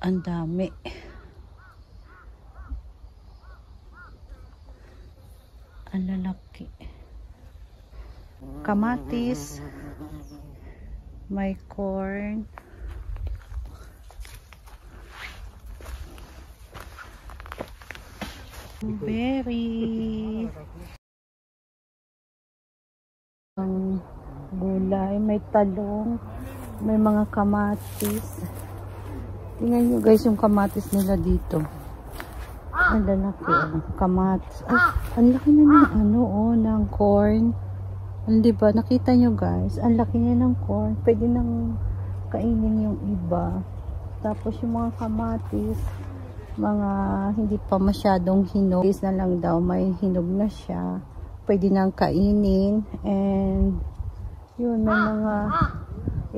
Ang dami. Ang lalaki. Kamatis. May corn. Berry. Ang gulay. May talong. May mga kamatis. Tingnan nyo guys yung kamatis nila dito. Ang lalaki oh. Kamatis. Ay, ang laki na ng ano oh, ng corn. Diba? Nakita nyo guys, ang laki niya ng corn. Pwede nang kainin yung iba. Tapos yung mga kamatis, mga hindi pa masyadong hinog. Na lang daw, may hinog na siya. Pwede nang kainin. And yun, may mga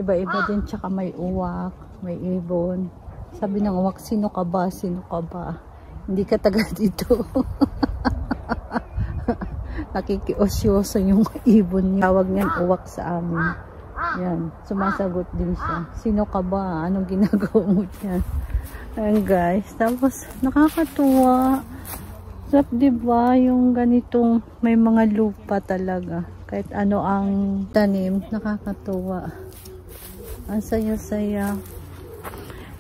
iba-iba din. Tsaka may uwak, may ibon. Sabi ng uwak, sino ka ba? Sino ka ba? Hindi ka taga dito. Nakikiosyoso yung ibon niya. Tawag niyan uwak sa amin. Yan, sumasagot din siya. Sino ka ba? Anong ginagawa mo dyan? Ayan guys. Tapos, nakakatuwa. Sarap diba yung ganitong may mga lupa talaga. Kahit ano ang tanim, nakakatuwa. Ang saya-saya.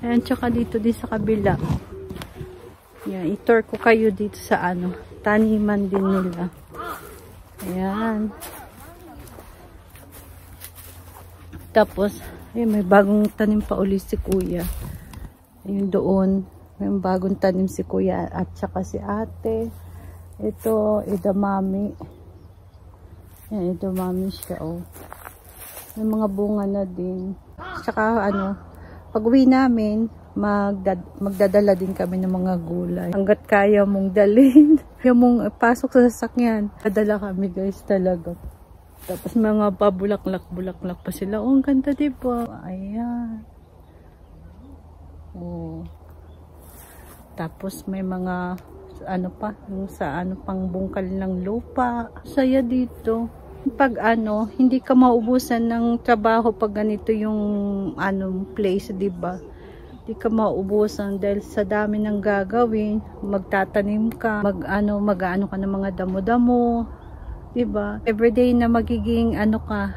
Ayan, tsaka dito din sa kabila. Yan, i-tour ko kayo dito sa ano, taniman din nila. Ayan. Tapos, ayun, may bagong tanim pa ulit si kuya. Ayun doon, may bagong tanim si kuya at saka si ate. Ito, edamame. Ayan, edamame siya, oh. May mga bunga na din. Saka ano, pag uwi namin, magdadala din kami ng mga gulay. Hanggat kaya mong dalhin, kaya mong pasok sa sasakyan, dadala kami guys talaga. Tapos mga pabulaklak-bulaklak pa sila. Oh, ang ganda diba? Ayan. Oh. Tapos may mga ano pa, yung sa ano pang bungkal ng lupa. Saya dito. Pag ano, hindi ka maubusan ng trabaho pag ganito yung ano place, 'di ba? Hindi ka maubusan dahil sa dami ng gagawin, magtatanim ka, mag-ano ka ng mga damo-damo, 'di ba? Everyday na magiging ano ka,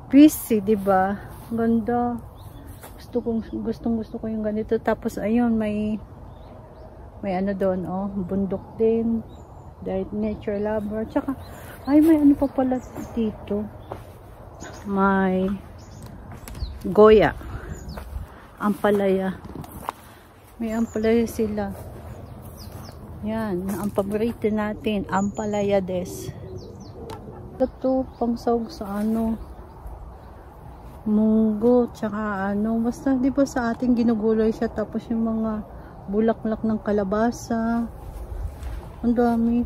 busy, 'di ba? Ganda. Gusto ko yung ganito. Tapos ayun, may ano doon, oh, bundok din. Dahil nature lover. Tsaka ay, may ano pa pala dito. May goya. Ampalaya. May ampalaya sila. Yan. Ang paborito natin. Ampalaya des. Ito, pang sahog sa ano. Munggo. Tsaka ano. Basta di ba sa ating ginugulay siya. Tapos yung mga bulaklak ng kalabasa. Ang dami.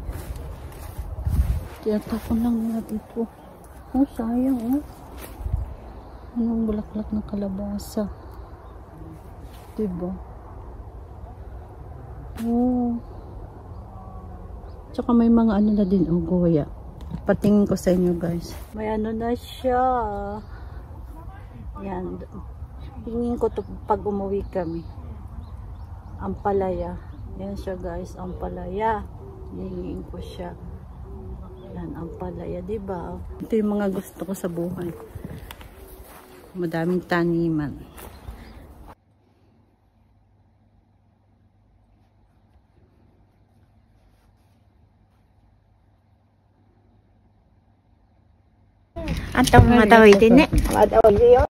Tinatapon lang nila dito. Oh, sayang, oh. Anong bulaklak ng kalabasa. Diba? Oh. Tsaka may mga ano na din, oh, goya. Patingin ko sa inyo, guys. May ano na siya. Yan. Tingin ko to pag umuwi kami. Ampalaya. Yan siya, guys. Ampalaya. Hingin ko siya. Yan, ampalaya, diba? Ito yung mga gusto ko sa buhay. Madaming taniman. Atau matawid din eh. Matawid yun.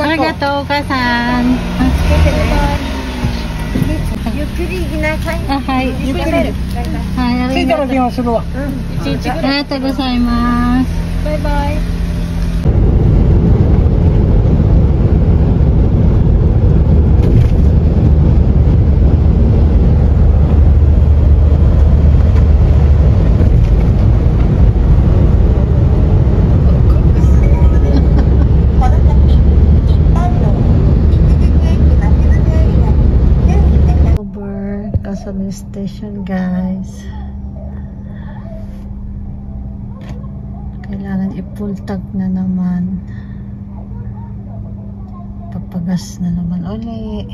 Arigatou, Okasan. ゆっくり行きなさい。はい。ゆっくり。はい、ありがとう。電話するわ。ありがとうございます。バイバイ。sa news station, guys. Kailangan i-full tank na naman. Papagas na naman uli.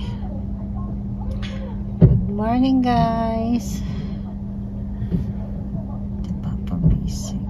Good morning, guys. Di pa pabisi.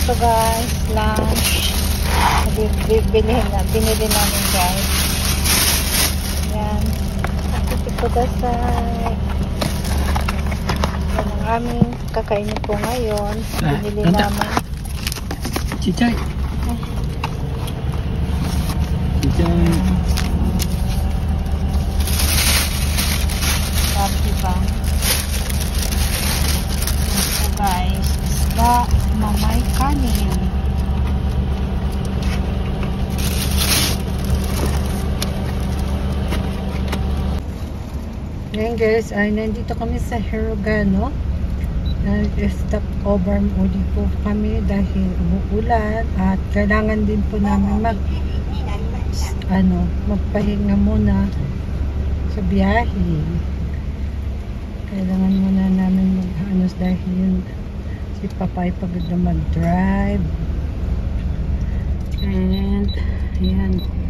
So guys, lunch. Binili namin guys. Yan. Kudasai. Yan ang aming kakainin po ngayon. Binili namin. Chichay. Chichay. Sabi ba? So guys, isda na may kanin. Ngayon guys, ay nandito kami sa Hirogano. Nag-stop over muli po kami dahil umuulan at kailangan din po namin magpahinga muna sa biyahe. Kailangan muna namin dahil si Papa ay pagod na mag-drive. And yan.